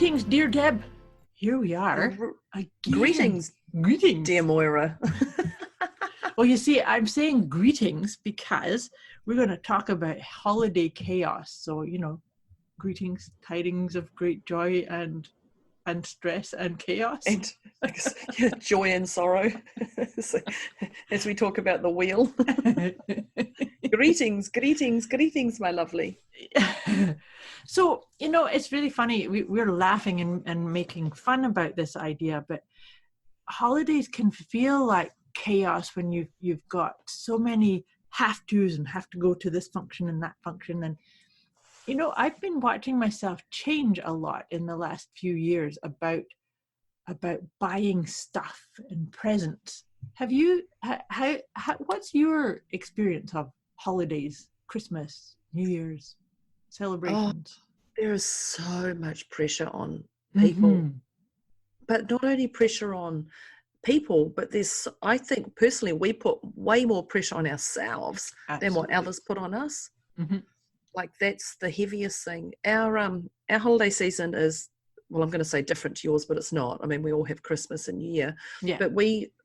Greetings, dear Deb. Here we are. Again. Greetings, dear Moira. Well, you see, I'm saying greetings because we're going to talk about holiday chaos. So, greetings, tidings of great joy and stress and chaos. And joy and sorrow as we talk about the wheel. Greetings, my lovely. So, it's really funny. We're laughing and making fun about this idea, but holidays can feel like chaos when you've got so many have-tos and have to go to this function and that function. And, I've been watching myself change a lot in the last few years about buying stuff and presents. Have you, what's your experience of holidays, Christmas, New Year's, celebrations? There is so much pressure on people, but not only pressure on people, but I think personally we put way more pressure on ourselves than what others put on us. Like that's the heaviest thing. Our holiday season is, well, I'm going to say different to yours, but it's not. I mean, we all have Christmas and New Year, but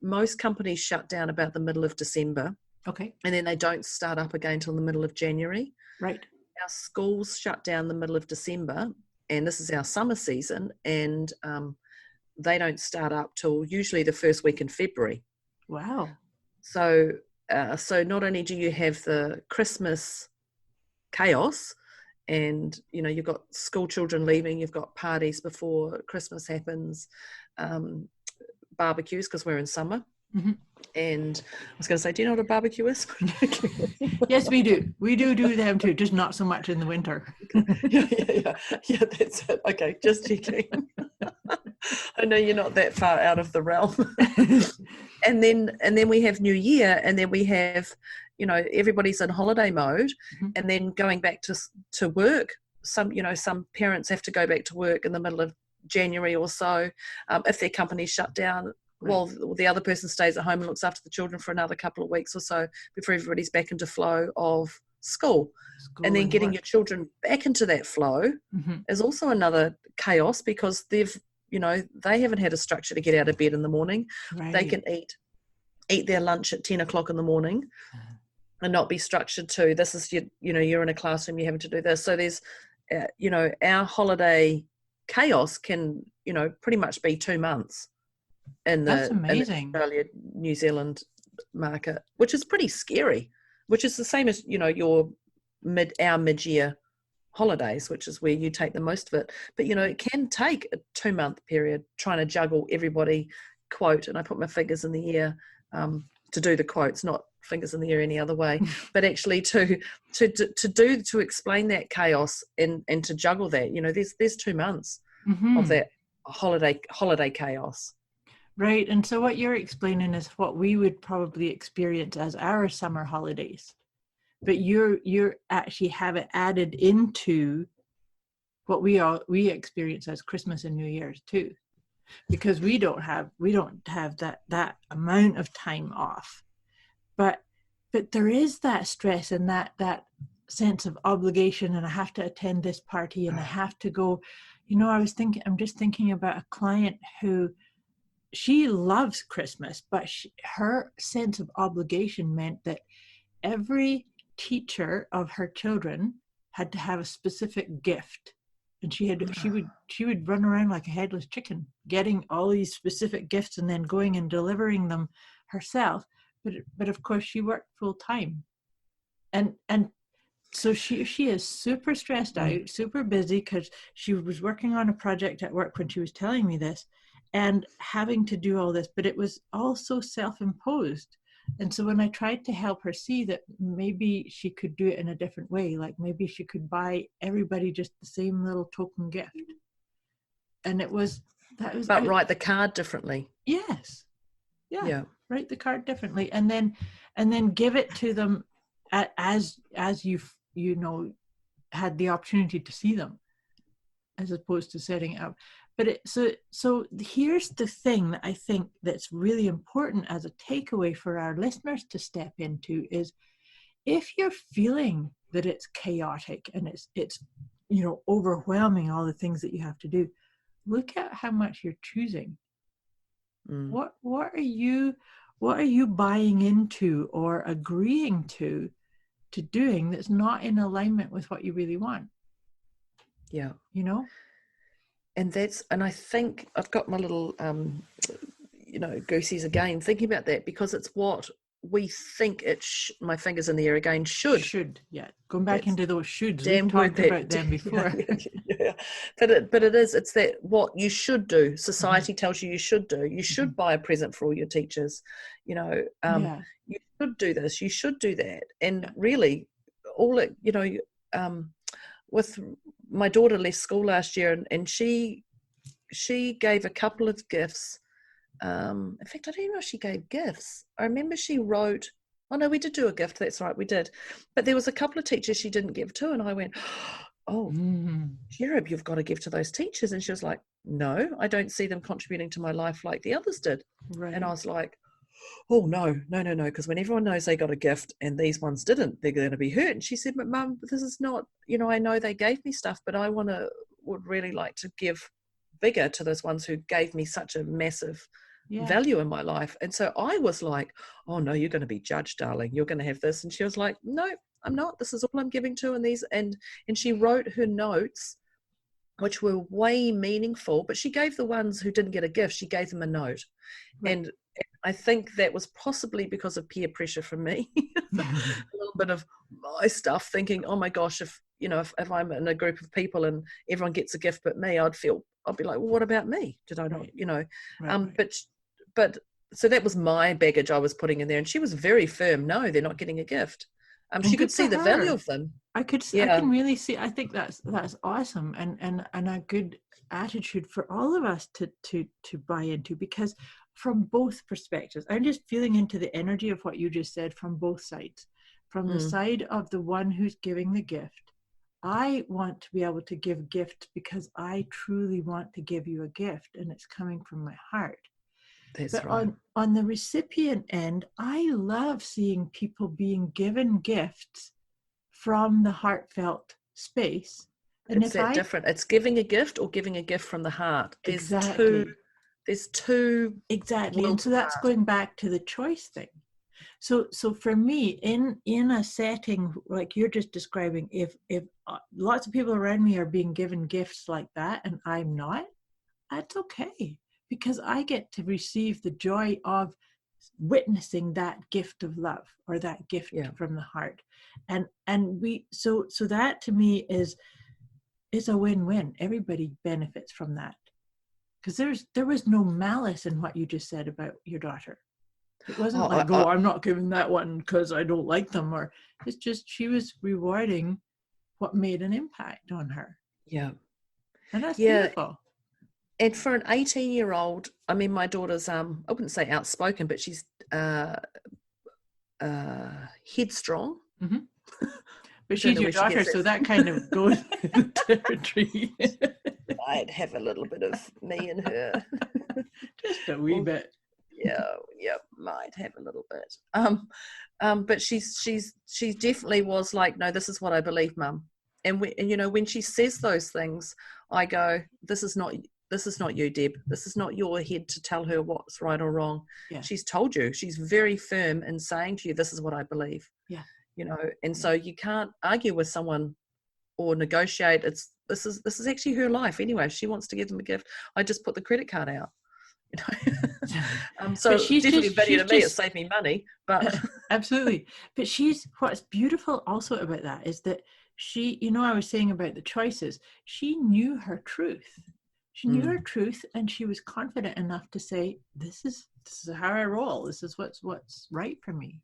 most companies shut down about the middle of December. Okay. And then they don't start up again till the middle of January. Right. Our schools shut down the middle of December, and this is our summer season, and they don't start up till usually the first week in February. Wow. So not only do you have the Christmas chaos, and you've got school children leaving, you've got parties before Christmas happens, barbecues because we're in summer. And I was going to say, do you know what a barbecue is? Yes, we do. We do them too, just not so much in the winter. Yeah, that's it. Okay, just checking. I know you're not that far out of the realm. and then we have New Year, and then we have, everybody's in holiday mode, and then going back to work. Some parents have to go back to work in the middle of January or so, if their company's shut down. Right. Well, the other person stays at home and looks after the children for another couple of weeks or so before everybody's back into flow of school and then getting your children back into that flow is also another chaos, because they haven't had a structure to get out of bed in the morning. Right. They can eat their lunch at 10 o'clock in the morning and not be structured to, this is you're in a classroom, you're having to do this. So there's our holiday chaos can pretty much be 2 months in the Australia, New Zealand market, which is pretty scary, which is the same as our mid-year holidays, which is where you take the most of it. But it can take a 2-month period trying to juggle everybody, quote, and I put my fingers in the air to do the quotes, not fingers in the air any other way, but actually to explain that chaos and to juggle that. There's 2 months of that holiday chaos. Right. And so what you're explaining is what we would probably experience as our summer holidays, but you're actually have it added into what we experience as Christmas and New Year's too, because we don't have that amount of time off, but there is that stress and that sense of obligation, and I have to attend this party and I have to go. I'm just thinking about a client who, she loves Christmas, but her sense of obligation meant that every teacher of her children had to have a specific gift, and she would run around like a headless chicken, getting all these specific gifts and then going and delivering them herself. But of course she worked full time, and so she is super stressed out, super busy, because she was working on a project at work when she was telling me this, and having to do all this, but it was also self-imposed. And so when I tried to help her see that maybe she could do it in a different way, like maybe she could buy everybody just the same little token gift. And write the card differently. Yes. Yeah. Write the card differently. And then give it to them as you've, had the opportunity to see them, as opposed to setting it up. But so here's the thing that I think that's really important as a takeaway for our listeners to step into is, if you're feeling that it's chaotic and it's overwhelming, all the things that you have to do, look at how much you're choosing. Mm. What are you buying into or agreeing to doing that's not in alignment with what you really want? Yeah. You know? And I think I've got my little, goosies again, thinking about that, because it's what we think my fingers in the air again, should. Yeah. Going back into those shoulds. We've Damn word talked about them before. Yeah. But it's that what you should do. Society tells you should do. You should buy a present for all your teachers. You should do this. You should do that. And really, all it, with my daughter left school last year, and she gave a couple of gifts. In fact, I don't even know if she gave gifts. I remember she wrote, oh no, we did do a gift. That's right, we did. But there was a couple of teachers she didn't give to, and I went, oh, Cherub, you've got to give to those teachers. And she was like, no, I don't see them contributing to my life like the others did. Right. And I was like, oh no, because when everyone knows they got a gift and these ones didn't, they're going to be hurt. And she said, but Mum, this is not, I know they gave me stuff, but I would really like to give bigger to those ones who gave me such a massive value in my life. And so I was like, oh no, you're going to be judged, darling. You're going to have this. And she was like, no, I'm not. This is all I'm giving to. And these, and she wrote her notes, which were way meaningful, but she gave the ones who didn't get a gift, she gave them a note. Right. And I think that was possibly because of peer pressure from me, a little bit of my stuff, thinking, oh my gosh, if I'm in a group of people and everyone gets a gift but me, I'd be like, well, what about me? Did I not, right. But so that was my baggage I was putting in there. And she was very firm. No, they're not getting a gift. She could see the value of them. I can really see. I think that's awesome and a good attitude for all of us to buy into, because from both perspectives, I'm just feeling into the energy of what you just said from both sides. From the side of the one who's giving the gift, I want to be able to give gift because I truly want to give you a gift and it's coming from my heart. But right. On the recipient end, I love seeing people being given gifts from the heartfelt space. And it's different. It's giving a gift or giving a gift from the heart. There's two. Exactly. And so that's going back to the choice thing. So for me, in a setting like you're just describing, if lots of people around me are being given gifts like that and I'm not, that's okay. Because I get to receive the joy of witnessing that gift of love or that gift from the heart. And so that to me is a win-win. Everybody benefits from that. Because there was no malice in what you just said about your daughter. It wasn't I'm not giving that one because I don't like them, or it's just she was rewarding what made an impact on her. Yeah. And that's beautiful. And for an 18-year-old, I mean, my daughter's, I wouldn't say outspoken, but she's headstrong. Mm-hmm. But she's your daughter, so that kind of goes with the territory. I'd have a little bit of me in her. Just a wee bit. Yeah, might have a little bit. But she's definitely was like, no, this is what I believe, Mum. And when she says those things, I go, this is not you, Deb. This is not your head to tell her what's right or wrong. Yeah. She's told you. She's very firm in saying to you, this is what I believe. Yeah. And so you can't argue with someone or negotiate. This is actually her life anyway. If she wants to give them a gift, I just put the credit card out. So she's definitely value to me. It saved me money, but absolutely. But what's beautiful also about that is that she, I was saying about the choices. She knew her truth. She knew her truth, and she was confident enough to say, "This is how I roll. This is what's right for me."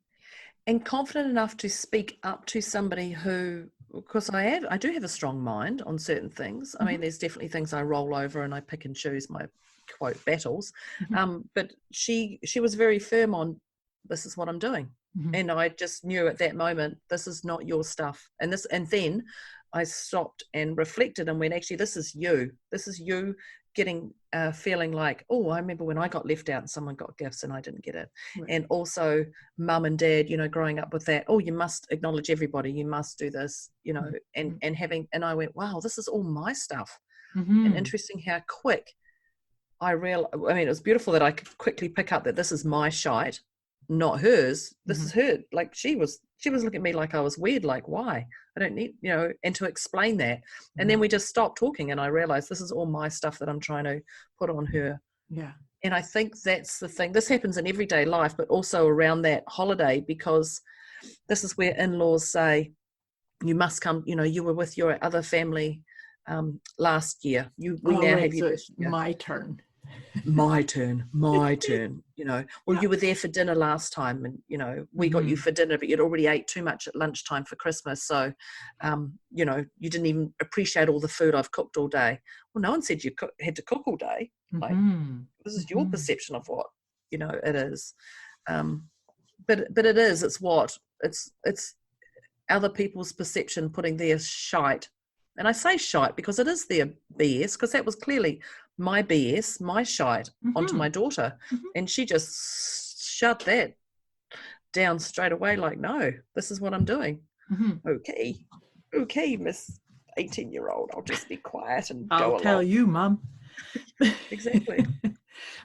And confident enough to speak up to somebody who, because I do have a strong mind on certain things. I mean, there's definitely things I roll over and I pick and choose my quote battles. But she was very firm on, this is what I'm doing. And I just knew at that moment, this is not your stuff. And then I stopped and reflected and went, actually, this is you getting feeling like, oh, I remember when I got left out and someone got gifts and I didn't get it. Right. And also Mum and Dad, growing up with that, oh, you must acknowledge everybody, you must do this, and I went, wow, this is all my stuff. And interesting how quick I mean, it was beautiful that I could quickly pick up that this is my shite, not hers. This is her. Like she was looking at me like I was weird, like, why? I don't need, and to explain that. And then we just stopped talking and I realized this is all my stuff that I'm trying to put on her. Yeah. And I think that's the thing. This happens in everyday life, but also around that holiday, because this is where in-laws say, you must come, you were with your other family last year. We now have you. So it's my turn. My turn. You were there for dinner last time and we got you for dinner, but you'd already ate too much at lunchtime for Christmas, so you didn't even appreciate all the food I've cooked all day. Well, no one said you had to cook all day. Like, this is your perception of what it is, but it is, it's other people's perception putting their shite, and I say shite because it is their BS, because that was clearly my BS, my shite, onto my daughter. And she just shut that down straight away, like, no, this is what I'm doing. Okay, Miss 18-year-old, I'll just be quiet and I'll tell you, Mum. Exactly.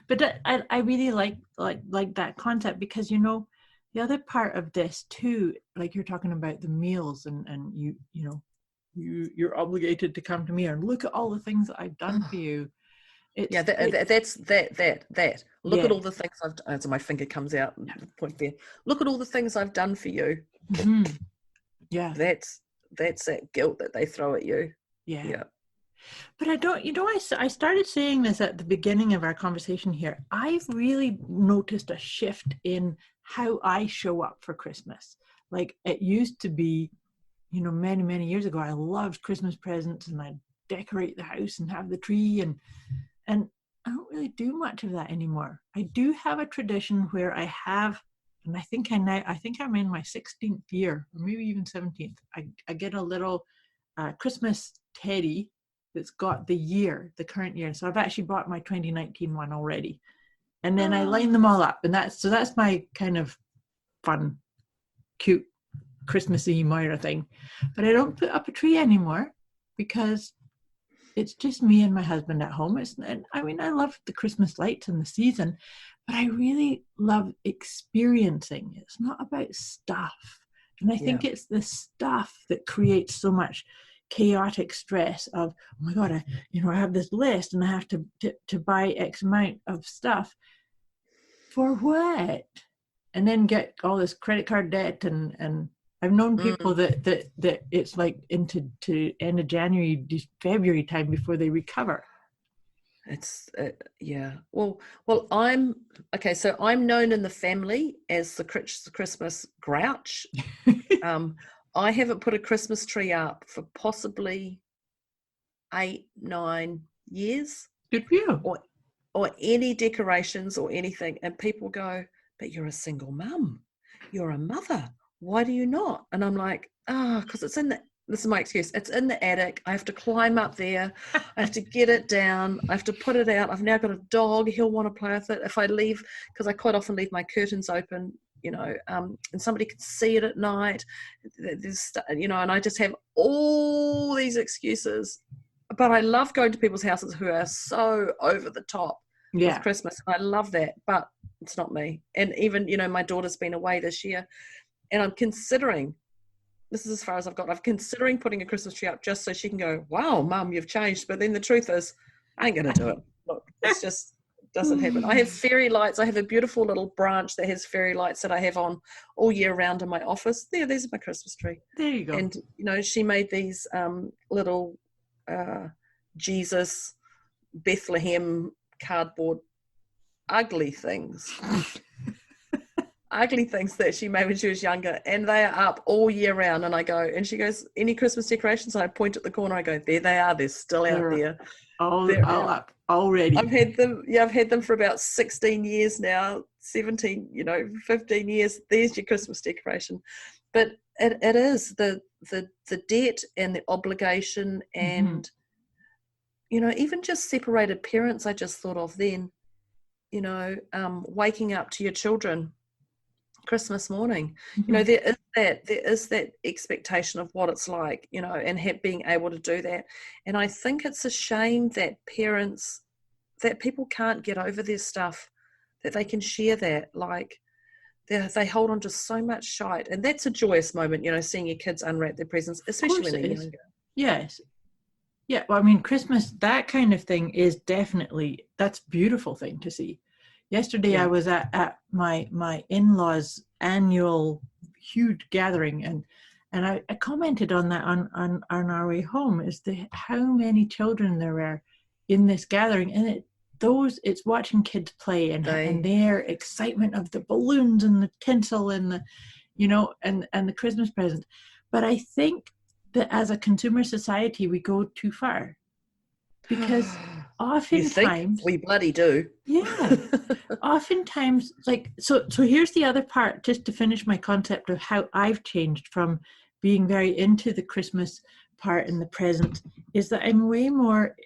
But I really like that concept, because the other part of this too, like you're talking about the meals and you're obligated to come to me and look at all the things that I've done for you. That's that. Look at all the things I've done. So my finger comes out and point there. Look at all the things I've done for you. Yeah. That's that guilt that they throw at you. Yeah. But I don't, I started saying this at the beginning of our conversation here. I've really noticed a shift in how I show up for Christmas. Like, it used to be, many, many years ago, I loved Christmas presents and I'd decorate the house and have the tree, and I don't really do much of that anymore. I do have a tradition where I have, and I think I'm in my 16th year, or maybe even 17th. I get a little Christmas teddy that's got the current year. So I've actually bought my 2019 one already. And then I line them all up. And that's my kind of fun, cute, Christmassy Moira thing. But I don't put up a tree anymore because it's just me and my husband at home. I love the Christmas lights and the season, but I really love experiencing. It's not about stuff. And I think it's the stuff that creates so much chaotic stress of, oh my God, I have this list and I have to buy X amount of stuff. For what? And then get all this credit card debt, and I've known people that it's like into end of January, February time before they recover. It's Well, I'm okay. So I'm known in the family as the Christmas grouch. I haven't put a Christmas tree up for possibly 8-9 years. Good for you. Or any decorations or anything, and people go, "But you're a single mum. You're a mother. Why do you not?" And I'm like, because it's in the. This is my excuse. It's in the attic. I have to climb up there. I have to get it down. I have to put it out. I've now got a dog. He'll want to play with it. If I leave, because I quite often leave my curtains open, and somebody can see it at night. There's, and I just have all these excuses. But I love going to people's houses who are so over the top with Christmas. I love that, but it's not me. And even, my daughter's been away this year, and I'm considering, this is as far as I've got, I'm considering putting a Christmas tree up just so she can go, wow, Mum, you've changed. But then the truth is, I ain't going to do it. Look, it's just doesn't happen. I have fairy lights. I have a beautiful little branch that has fairy lights that I have on all year round in my office. There's my Christmas tree. There you go. And, she made these little Jesus, Bethlehem cardboard ugly things that she made when she was younger, and they are up all year round. And I go, and she goes, any Christmas decorations? And I point at the corner. I go, there they are. They're still out there. All up already. I've had them for about 16 years now, 17, 15 years. There's your Christmas decoration. But it is the debt and the obligation, and even just separated parents. I just thought of then, waking up to your children Christmas morning. Mm-hmm. You know, there is that expectation of what it's like, you know, and being able to do that. And I think it's a shame that people can't get over their stuff, that they can share that. Like, they hold on to so much shite, and that's a joyous moment, you know, seeing your kids unwrap their presents, especially when they're younger. Yes. Yeah, well, I mean, Christmas, that kind of thing is definitely, that's a beautiful thing to see. Yesterday, I was at my in-laws' annual huge gathering, and I commented on that on our way home, is how many children there were in this gathering, and it's watching kids play and their excitement of the balloons and the tinsel and the, you know, and the Christmas present. But I think that as a consumer society, we go too far, because oftentimes we bloody do. Yeah. Oftentimes, like, so here's the other part, just to finish my concept of how I've changed from being very into the Christmas part in the present, is that I'm way more,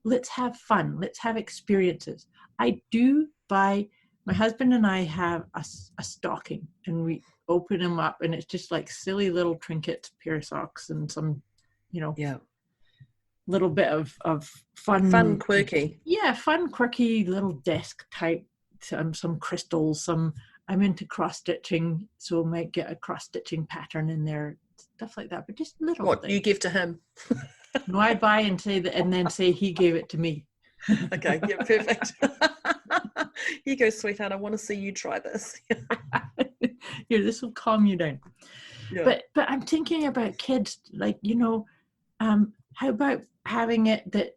let's have fun, let's have experiences. I do buy, my husband and I have a stocking, and we open them up, and it's just like silly little trinkets, pair of socks, and some, you know, little bit of fun, quirky. Yeah, fun, quirky little desk type, some crystals, I'm into cross-stitching, so I might get a cross-stitching pattern in there, stuff like that, but just little What things. you give to him? No, I buy and say that, and then say he gave it to me. Okay, yeah, perfect. Here you go, sweetheart, I want to see you try this. Here, this will calm you down. Yeah. But I'm thinking about kids, like, you know, how about having it that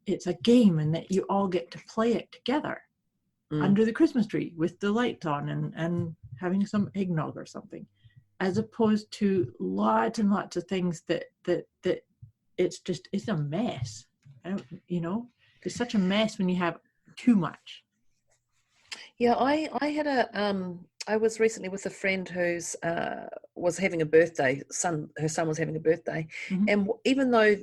it's a game, and that you all get to play it together under the Christmas tree with the lights on, and having some eggnog or something, as opposed to lots and lots of things that it's a mess. You know, it's such a mess when you have too much. Yeah, I had I was recently with a friend who's was having a birthday. Her son was having a birthday, and even though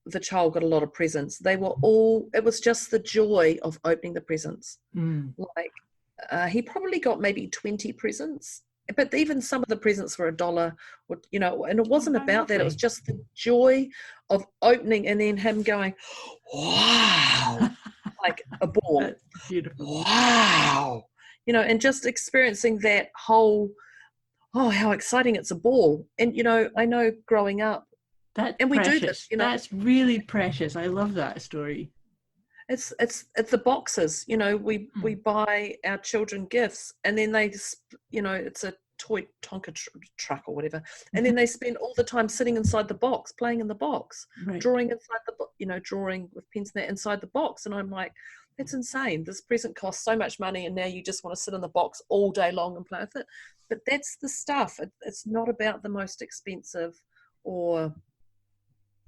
the child got a lot of presents, it was just the joy of opening the presents. Like, he probably got maybe 20 presents, but even some of the presents were $1, you know, and it wasn't about that. It was just the joy of opening, and then him going, wow, like a ball. That's beautiful. Wow. You know, and just experiencing that whole, how exciting, it's a ball. And, you know, I know growing up, that's and precious. We do this, you know. That's really precious. I love that story. It's the boxes, you know, we buy our children gifts, and then they, you know, it's a toy Tonka truck or whatever, and then they spend all the time sitting inside the box, playing in the box, drawing inside the box, you know, drawing with pens and that inside the box. And I'm like, that's insane. This present costs so much money, and now you just want to sit in the box all day long and play with it. But that's the stuff. It's not about the most expensive or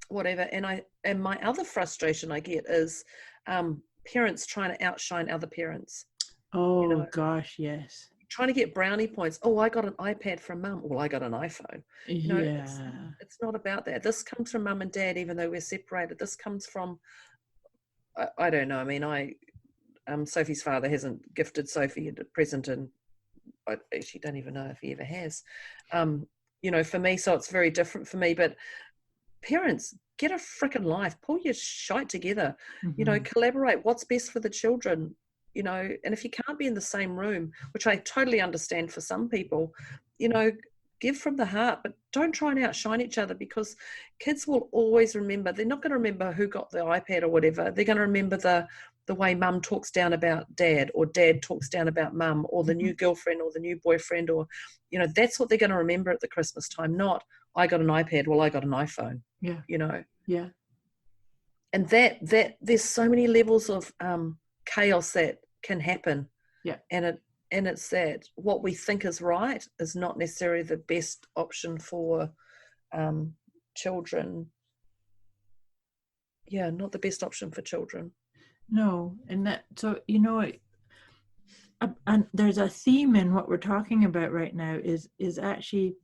whatever. And my other frustration I get is parents trying to outshine other parents. Oh, you know? Gosh, yes. Trying to get brownie points. Oh, I got an iPad from mum. Well, I got an iPhone. You know, it's not about that. This comes from mum and dad, even though we're separated. This comes from, I don't know. I mean, Sophie's father hasn't gifted Sophie a present, and I actually don't even know if he ever has. You know, for me, so it's very different for me. But parents, get a freaking life. Pull your shite together. You know, collaborate. What's best for the children? You know, and if you can't be in the same room, which I totally understand for some people, you know, give from the heart, but don't try and outshine each other, because kids will always remember. They're not going to remember who got the iPad or whatever. They're going to remember the way mum talks down about dad, or dad talks down about mum, or the new girlfriend or the new boyfriend, or, you know, that's what they're going to remember at the Christmas time, not I got an iPad, well, I got an iPhone. Yeah. You know. Yeah. And that there's so many levels of chaos that can happen. Yeah. And it's that what we think is right is not necessarily the best option for children. Yeah, not the best option for children. No, and that, so, you know, and there's a theme in what we're talking about right now is actually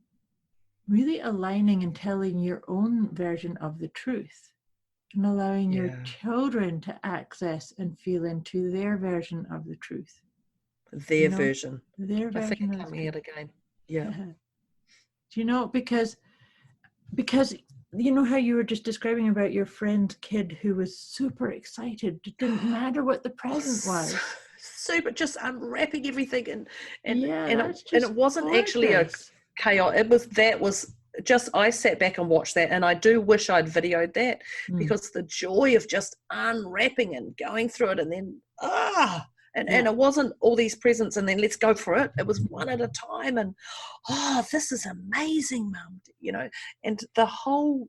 really aligning and telling your own version of the truth, and allowing your children to access and feel into their version of the truth. their version. their I think version it's of coming out again. Yeah. Do you know, because you know how you were just describing about your friend's kid who was super excited. It didn't matter what the present was. Super, just unwrapping everything, and Yeah, and that's it, and it just wasn't actually a gorgeous. chaos. That was just, I sat back and watched that, and I do wish I'd videoed that, because the joy of just unwrapping and going through it, and then and it wasn't all these presents and then let's go for it. It was one at a time, and this is amazing, Mum. And the whole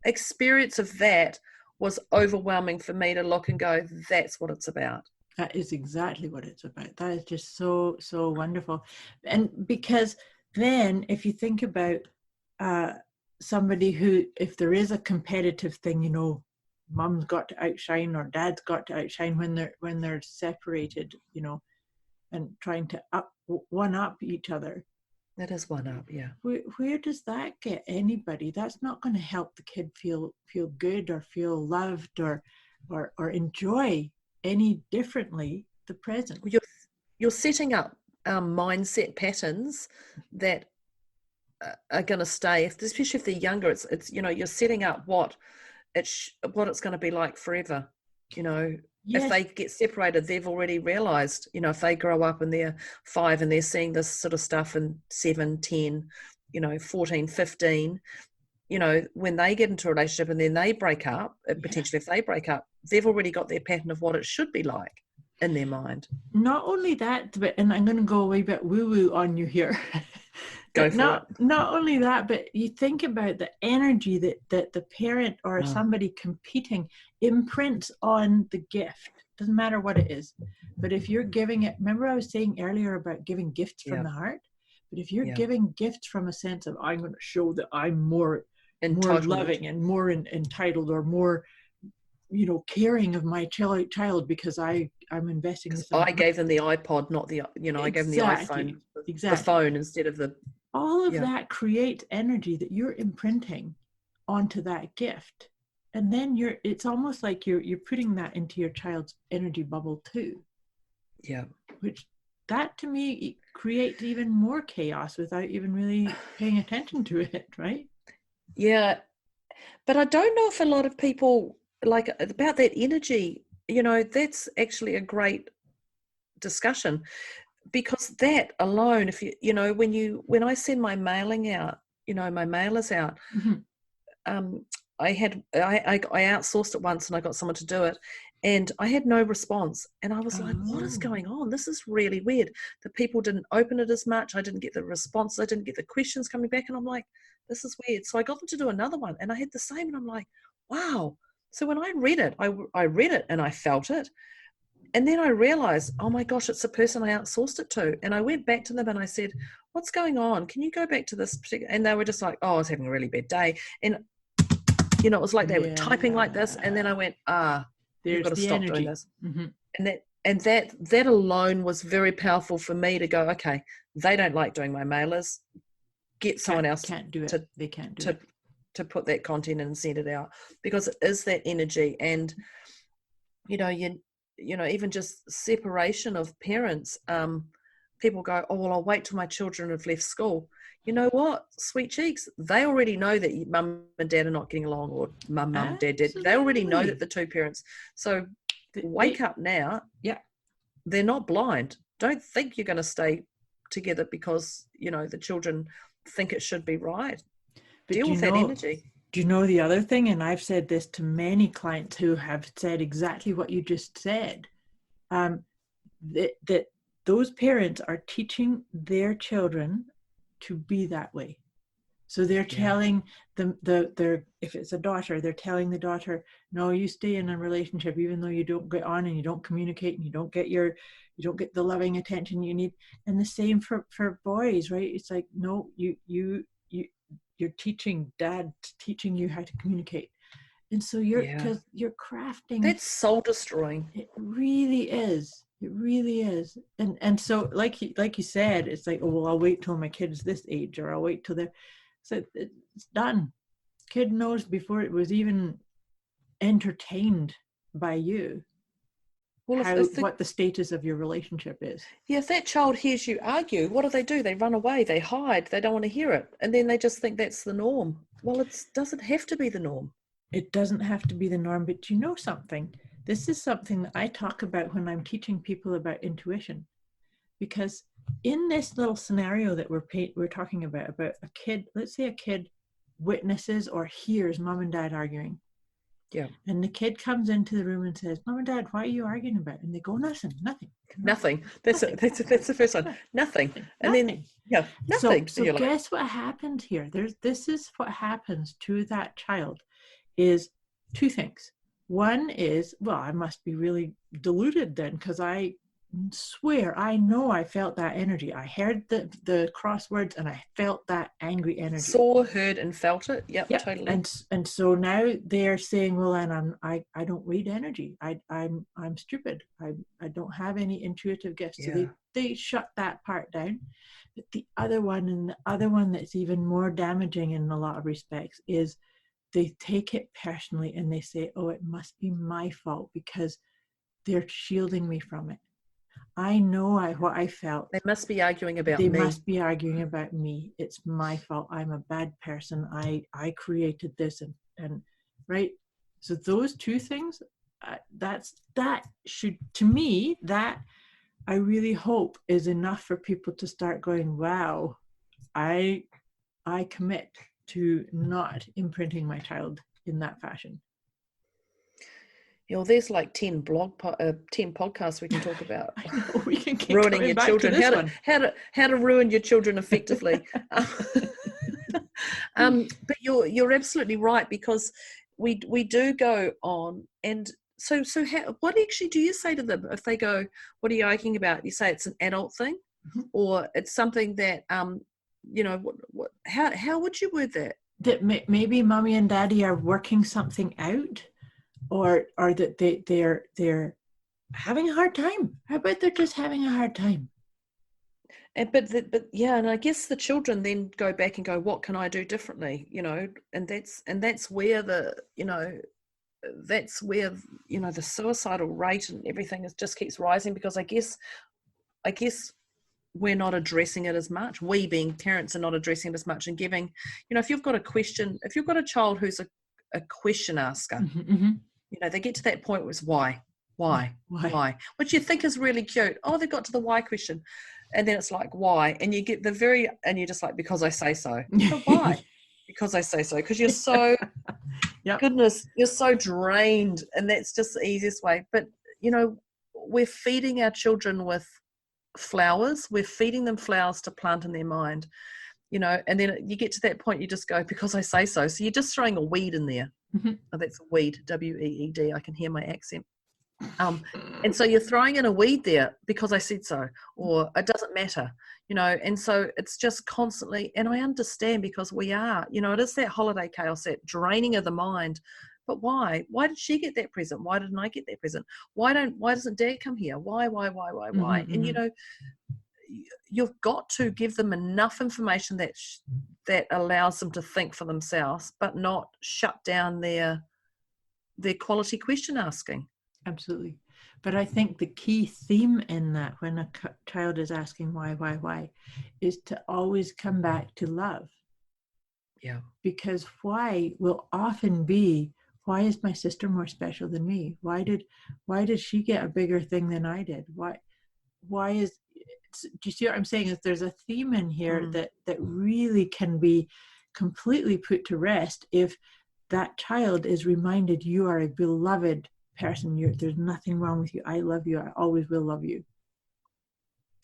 experience of that was overwhelming for me to look and go, that's what it's about. That is exactly what it's about. That is just so, so wonderful. And because then if you think about somebody who, if there is a competitive thing, mum's got to outshine or dad's got to outshine when they're separated, and trying to one up each other. That is one up, yeah. Where does that get anybody? That's not going to help the kid feel good or feel loved or enjoy any differently the present. You're setting up mindset patterns that are going to stay, especially if they're younger. It's you're setting up what it's going to be like forever. Yes. If they get separated, they've already realized, if they grow up and they're 5 and they're seeing this sort of stuff in 7, 10, 14, 15, when they get into a relationship and then they break up, potentially if they break up, they've already got their pattern of what it should be like in their mind. Not only that, but, and I'm going to go a wee bit woo-woo on you here. Go for it. Not only that, but you think about the energy that the parent or somebody competing imprints on the gift. Doesn't matter what it is. But if you're giving it, remember I was saying earlier about giving gifts from the heart? But if you're giving gifts from a sense of, I'm going to show that I'm more loving and more entitled or more, caring of my child because I'm investing in I gave them the iPod, not the, I gave them the iPhone, the phone instead of the. All of that creates energy that you're imprinting onto that gift. And then it's almost like you're putting that into your child's energy bubble too. Yeah. Which that to me creates even more chaos without even really paying attention to it, right? Yeah. But I don't know if a lot of people like about that energy, that's actually a great discussion, because that alone, if when I send my mailing out, my mailers out, I outsourced it once and I got someone to do it, and I had no response, and I was like, what is going on? This is really weird. The people didn't open it as much. I didn't get the response. I didn't get the questions coming back, and I'm like, this is weird. So I got them to do another one, and I had the same, and I'm like, wow. So when I read it, I read it and I felt it. And then I realized, oh my gosh, it's the person I outsourced it to. And I went back to them and I said, what's going on? Can you go back to this particular? And they were just like, oh, I was having a really bad day. And, it was like they were typing like this. And then I went, you've got to stop doing this. Mm-hmm. And that alone was very powerful for me to go, okay, they don't like doing my mailers. Get someone else can't do it. They can't do it. To put that content and send it out, because it is that energy. And, even just separation of parents, people go, oh, well, I'll wait till my children have left school. You know what, sweet cheeks, they already know that mum and dad are not getting along, or mum, dad. They already know that the two parents. So wake up now. Yeah. They're not blind. Don't think you're going to stay together because, the children think it should be right. But deal with that energy. Do you know the other thing? And I've said this to many clients who have said exactly what you just said, that those parents are teaching their children to be that way. So they're telling them, if it's a daughter, they're telling the daughter, no, you stay in a relationship even though you don't get on and you don't communicate and you don't get the loving attention you need. And the same for boys, right? It's like, no, you're teaching you how to communicate. And so you're crafting. That's soul destroying. It really is. It really is. And so like you said, it's like, oh, well, I'll wait till my kid's this age, or I'll wait till they're. So it's done. Kid knows before it was even entertained by you. Well, what the status of your relationship is. Yeah, if that child hears you argue, what do? They run away, they hide, they don't want to hear it. And then they just think that's the norm. Well, it doesn't have to be the norm. It doesn't have to be the norm, but you know something? This is something that I talk about when I'm teaching people about intuition. Because in this little scenario that we're talking about a kid, let's say a kid witnesses or hears mom and dad arguing. Yeah. And the kid comes into the room and says, Mom and Dad, why are you arguing about? And they go, nothing. That's the first one. Nothing. And nothing. Then nothing. So guess what happens here? This is what happens to that child is two things. One is, well, I must be really deluded then, because I swear I know I felt that energy. I heard the crosswords and I felt that angry energy. Saw, heard, and felt it. Yep. Totally. And so now they're saying, well, and I don't read energy. I'm stupid. I don't have any intuitive gifts. Yeah. So they shut that part down. But the other one that's even more damaging in a lot of respects is they take it personally and they say, oh, it must be my fault because they're shielding me from it. I know what I felt. They must be arguing about me. They must be arguing about me. It's my fault. I'm a bad person. I created this and right. So those two things, that should, to me, that I really hope is enough for people to start going, wow, I commit to not imprinting my child in that fashion. There's like 10 podcasts we can talk about. I know, we can keep ruining your children. How to ruin your children effectively. But you're absolutely right, because we do go on, and so what actually do you say to them if they go, what are you arguing about? You say it's an adult thing, or it's something that how would you word that? That maybe mommy and daddy are working something out. Or that they're having a hard time. How about they're just having a hard time? And I guess the children then go back and go, what can I do differently? And that's where the suicidal rate and everything just keeps rising, because I guess we're not addressing it as much. We being parents are not addressing it as much, and giving, if you've got a question, if you've got a child who's a question asker, they get to that point where it's why, which you think is really cute. Oh, they got to the why question, and then it's like why, and you get and you're just like, because I say so. But why? Because I say so. Because you're so goodness, you're so drained, and that's just the easiest way. But we're feeding our children with flowers. We're feeding them flowers to plant in their mind. And then you get to that point, you just go, because I say so. So you're just throwing a weed in there. Oh, that's a weed, W-E-E-D. I can hear my accent. And so you're throwing in a weed there, because I said so, or it doesn't matter, and so it's just constantly, and I understand, because we are, it is that holiday chaos, that draining of the mind. But why? Why did she get that present? Why didn't I get that present? Why doesn't dad come here? Why? And you've got to give them enough information that allows them to think for themselves, but not shut down their quality question asking. Absolutely. But I think the key theme in that, when a child is asking why, is to always come back to love. Yeah. Because why will often be, why is my sister more special than me? Why did she get a bigger thing than I did? Why is, do you see what I'm saying? Is there's a theme in here that really can be completely put to rest if that child is reminded, you are a beloved person. There's nothing wrong with you. I love you. I always will love you.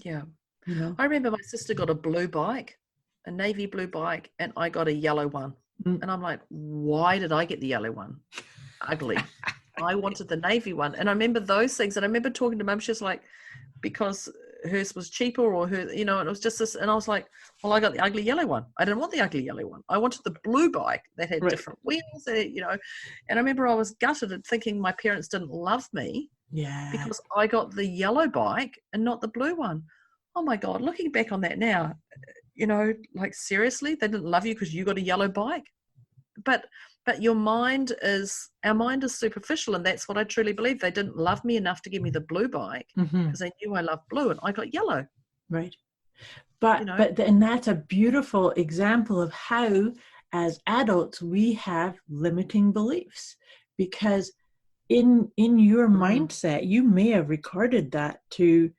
Yeah. I remember my sister got a blue bike, a navy blue bike, and I got a yellow one. And I'm like, why did I get the yellow one? Ugly. I wanted the navy one. And I remember those things. And I remember talking to mum, she was like, because hers was cheaper, or her, and it was just this. And I was like, well, I got the ugly yellow one. I didn't want the ugly yellow one. I wanted the blue bike that had different wheels, and I remember I was gutted and thinking my parents didn't love me because I got the yellow bike and not the blue one. Oh my God, looking back on that now, like seriously, they didn't love you because you got a yellow bike? but our mind is superficial, and that's what I truly believe. They didn't love me enough to give me the blue bike because they knew I loved blue, and I got yellow. Right. But and that's a beautiful example of how, as adults, we have limiting beliefs, because in your mindset, you may have recorded that to,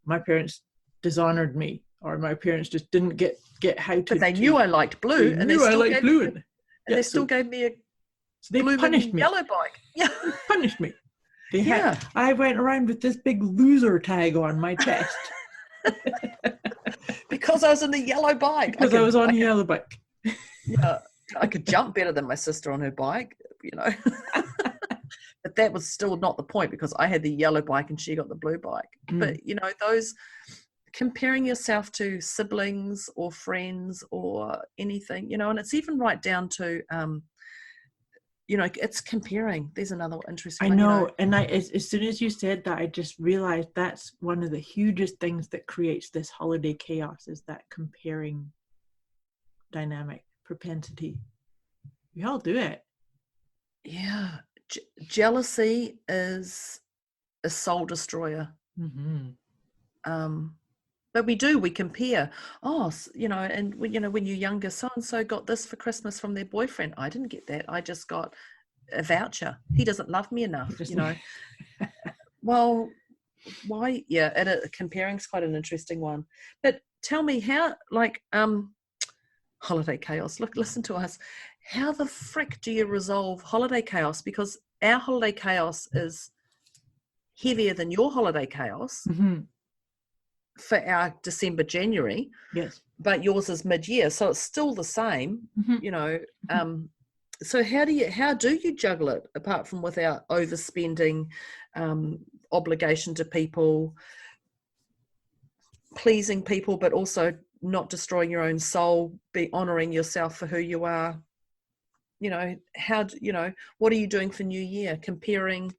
my parents dishonored me, or my parents just didn't get how to. But they knew I liked blue, and they still gave me they still gave me a blue punished me. Yellow bike. Yeah, they punished me. I went around with this big loser tag on my chest. Because I was in the yellow bike. Because I was on a yellow bike. Yeah, I could jump better than my sister on her bike, But that was still not the point, because I had the yellow bike and she got the blue bike. But, those comparing yourself to siblings or friends or anything, and it's even right down to, it's comparing. There's another interesting one. I know. And as soon as you said that, I just realized that's one of the hugest things that creates this holiday chaos, is that comparing dynamic propensity. We all do it. Yeah. Jealousy is a soul destroyer. But we compare. And when you're younger, so-and-so got this for Christmas from their boyfriend. I didn't get that. I just got a voucher. He doesn't love me enough, Well, why? Yeah, and comparing's quite an interesting one. But tell me how, holiday chaos. Look, listen to us. How the frick do you resolve holiday chaos? Because our holiday chaos is heavier than your holiday chaos. For our December, January. Yes. But yours is mid-year, so it's still the same, So how do you juggle it, apart from without overspending, obligation to people, pleasing people, but also not destroying your own soul, be honoring yourself for who you are? What are you doing for New Year? Comparing,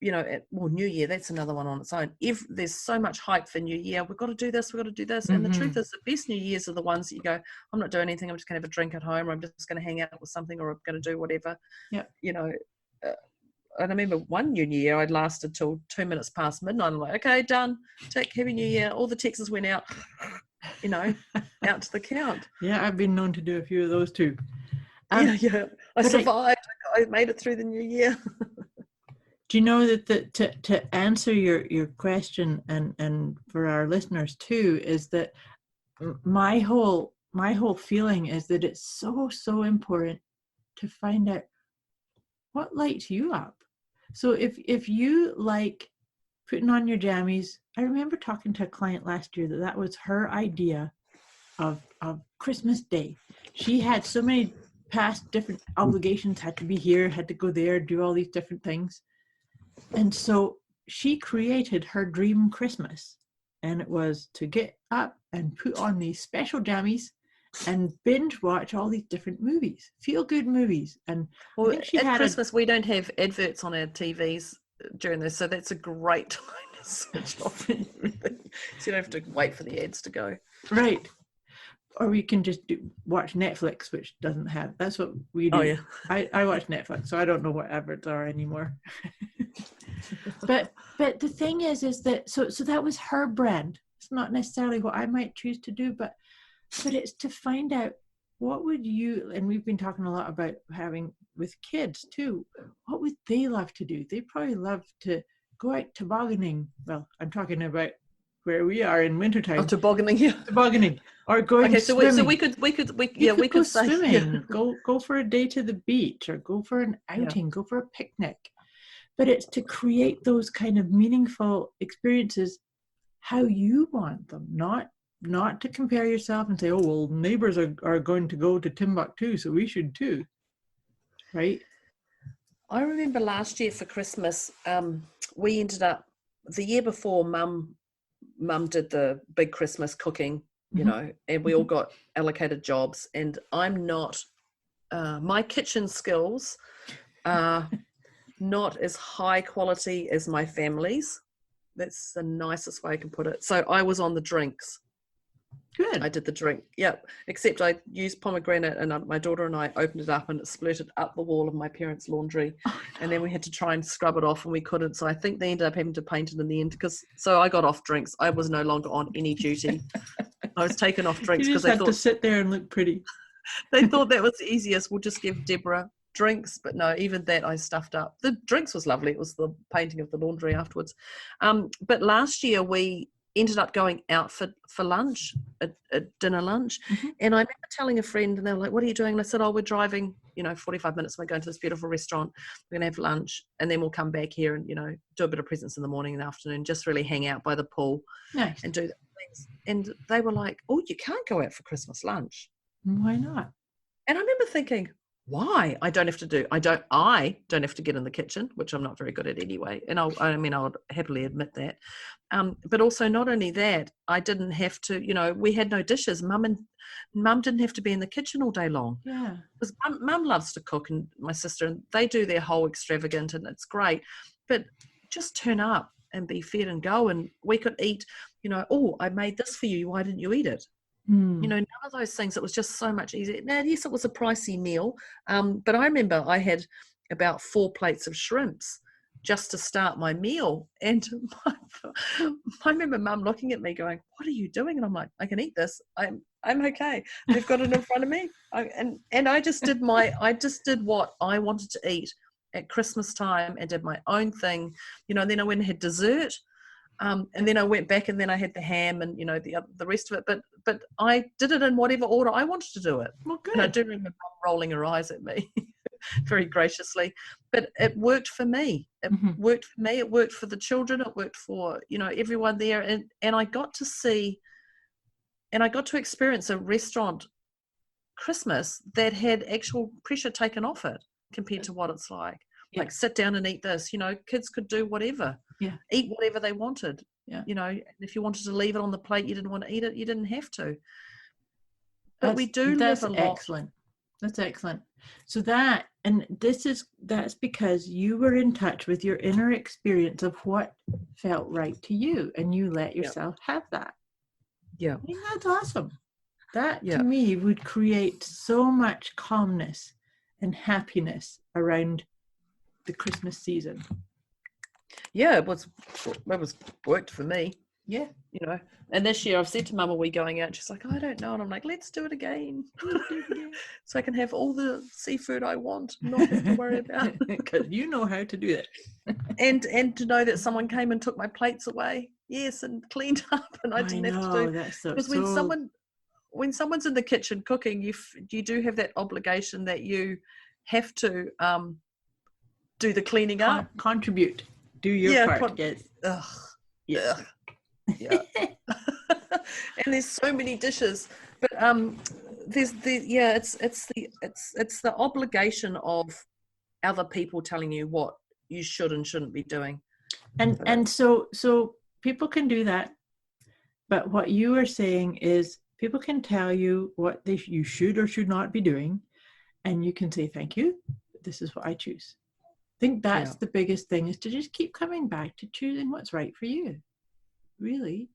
New Year, that's another one on its own. If there's so much hype for New Year, we've got to do this. And the truth is, the best New Year's are the ones that you go, I'm not doing anything. I'm just going to have a drink at home, or I'm just going to hang out with something, or I'm going to do whatever. Yeah. And I remember one New Year, I'd lasted till 2 minutes past midnight. I'm like, okay, done. Happy New Year. All the texts went out, out to the count. Yeah, I've been known to do a few of those too. I survived. I made it through the New Year. Do you know that to answer your question, and for our listeners too, is that my whole feeling is that it's so important to find out what lights you up. So if you like putting on your jammies, I remember talking to a client last year that was her idea of Christmas Day. She had so many past different obligations, had to be here, had to go there, do all these different things. And so she created her dream Christmas, and it was to get up and put on these special jammies and binge watch all these different movies, feel good movies. And well, at Christmas we don't have adverts on our TVs during this, so that's a great time to switch off everything. So you don't have to wait for the ads to go. Right. Or we can just watch Netflix, which doesn't have. That's what we do. Oh, yeah. I watch Netflix, so I don't know what adverts are anymore. But the thing is that so that was her brand. It's not necessarily what I might choose to do, but it's to find out what would you, and we've been talking a lot about having with kids too, what would they love to do? They probably love to go out tobogganing. Well, I'm talking about where we are in wintertime. Oh, tobogganing, yeah. Tobogganing. Or going swimming. So we could go say, swimming, go for a day to the beach, or go for an outing, go for a picnic. But it's to create those kind of meaningful experiences how you want them, not to compare yourself and say, oh, well, neighbors are going to go to Timbuktu, so we should too. Right? I remember last year for Christmas, we ended up, the year before, Mum did the big Christmas cooking, and we all got allocated jobs, and I'm not, my kitchen skills are not as high quality as my family's. That's the nicest way I can put it. So I was on the drinks. Good. I did the drink. Yep. Except I used pomegranate, and my daughter and I opened it up, and it splurted up the wall of my parents' laundry. Oh, no. And then we had to try and scrub it off, and we couldn't. So I think they ended up having to paint it in the end. So I got off drinks. I was no longer on any duty. I was taken off drinks You because just they had to thought sit there and look pretty. they thought that was the easiest. We'll just give Deborah drinks. But no, even that I stuffed up. The drinks was lovely. It was the painting of the laundry afterwards. But last year we ended up going out for lunch, a dinner lunch. Mm-hmm. And I remember telling a friend, and they were like, what are you doing? And I said, oh, we're driving, 45 minutes. We're going to this beautiful restaurant. We're going to have lunch, and then we'll come back here and, do a bit of presents in the morning and afternoon, just really hang out by the pool. Nice. And do things. And they were like, oh, you can't go out for Christmas lunch. Why not? And I remember thinking, why? I don't have to get in the kitchen, which I'm not very good at anyway. And I'll happily admit that. But also not only that, I didn't have to, we had no dishes. Mum didn't have to be in the kitchen all day long. Yeah. Because mum loves to cook, and my sister, and they do their whole extravagant, and it's great. But just turn up and be fed and go. And we could eat, oh, I made this for you. Why didn't you eat it? None of those things. It was just so much easier. Now, yes, it was a pricey meal, but I remember I had about 4 plates of shrimps just to start my meal. And I remember Mum looking at me going, what are you doing? And I'm like, I can eat this. I'm okay. They've got it in front of me. And I just did what I wanted to eat at Christmas time and did my own thing, and then I went and had dessert. And then I went back, and then I had the ham and the rest of it. But I did it in whatever order I wanted to do it. Well, good. And I do remember Mum rolling her eyes at me very graciously. But it worked for me. It worked for me. It worked for the children. It worked for everyone there. And I got to see, and I got to experience a restaurant Christmas that had actual pressure taken off it compared to what it's like. Yeah. Like, sit down and eat this. Kids could do whatever. Yeah. Eat whatever they wanted. Yeah. If you wanted to leave it on the plate, you didn't want to eat it, you didn't have to. But we do live a lot. Excellent. That's excellent. So that's because you were in touch with your inner experience of what felt right to you, and you let yourself have that. Yeah. I think that's awesome. That to me would create so much calmness and happiness around the Christmas season. Yeah, it was worked for me. Yeah. And this year I've said to Mum, are we going out? She's like, I don't know. And I'm like, let's do it again. So I can have all the seafood I want, not have to worry about. Because you know how to do it. and to know that someone came and took my plates away. Yes, and cleaned up, and I didn't have to do. That's so, because when someone's in the kitchen cooking, you do have that obligation that you have to do the cleaning up. Contribute. Do your part. Yes. Ugh. Yeah. Yeah. And there's so many dishes, but there's it's the obligation of other people telling you what you should and shouldn't be doing. And so people can do that, but what you are saying is people can tell you what you should or should not be doing, and you can say, thank you, this is what I choose. I think that's the biggest thing, is to just keep coming back to choosing what's right for you. Really.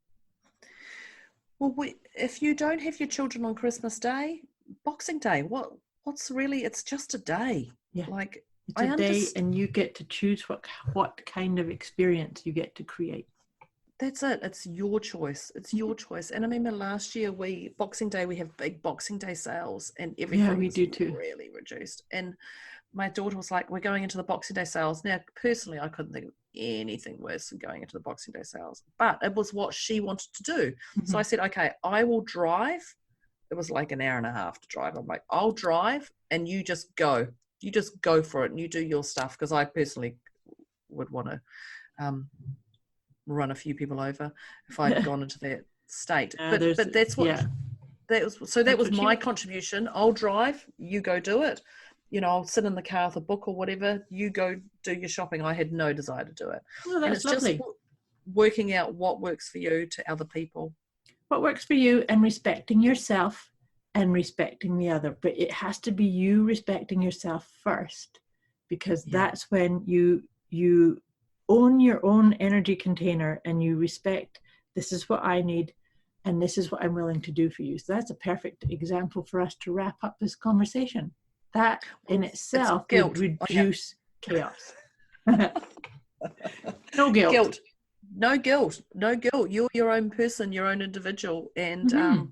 Well, if you don't have your children on Christmas Day, Boxing Day, what's really, it's just a day. Yeah. Like, it's a day, and you get to choose what kind of experience you get to create. That's it. It's your choice. It's your choice. And I remember last year, Boxing Day, we have big Boxing Day sales, and everything we do too. Really reduced. And my daughter was like, we're going into the Boxing Day sales. Now, personally, I couldn't think of anything worse than going into the Boxing Day sales, but it was what she wanted to do. Mm-hmm. So I said, okay, I will drive. It was like an hour and a half to drive. I'm like, I'll drive, and you just go. You just go for it, and you do your stuff, because I personally would want to run a few people over if I'd gone into that state. But that's what that was my contribution. I'll drive, you go do it. I'll sit in the car with a book or whatever. You go do your shopping. I had no desire to do it. Well, that's and it's lovely. Just working out what works for you to other people. What works for you, and respecting yourself and respecting the other. But it has to be you respecting yourself first, because that's when you own your own energy container, and you respect, this is what I need. And this is what I'm willing to do for you. So that's a perfect example for us to wrap up this conversation. That in itself would reduce chaos. No guilt. Guilt. No guilt. No guilt. You're your own person, your own individual. And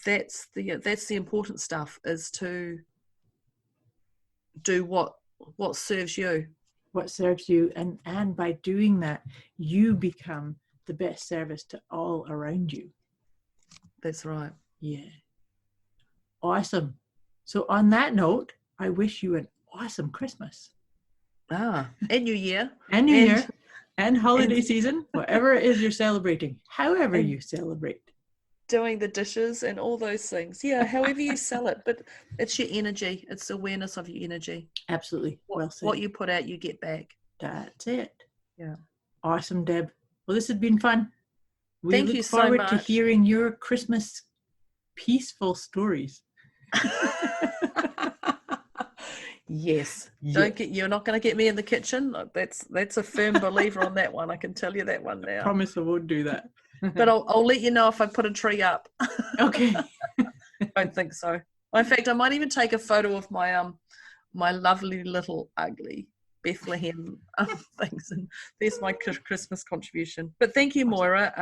that's the important stuff, is to do what serves you. What serves you, and by doing that, you become the best service to all around you. That's right. Yeah. Awesome. So on that note, I wish you an awesome Christmas. And New Year. And New Year. And holiday season, whatever it is you're celebrating, however you celebrate. Doing the dishes and all those things. Yeah, however you sell it. But it's your energy. It's the awareness of your energy. Absolutely. Well said. What you put out, you get back. That's it. Yeah. Awesome, Deb. Well, this has been fun. Thank you so much. We look forward to hearing your Christmas peaceful stories. Yes. You're not going to get me in the kitchen. That's a firm believer on that one. I can tell you that one now. Promise I won't do that. But I'll let you know if I put a tree up. Okay. I don't think so. In fact, I might even take a photo of my my lovely little ugly Bethlehem things, and there's my Christmas contribution. But thank you, Moira,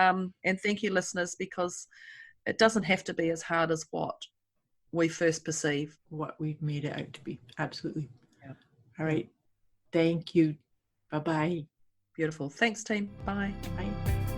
and thank you, listeners, because it doesn't have to be as hard as what we first perceive. What we've made it out to be. Absolutely. Yeah. All right. Thank you. Bye-bye. Beautiful. Thanks, team. Bye. Bye.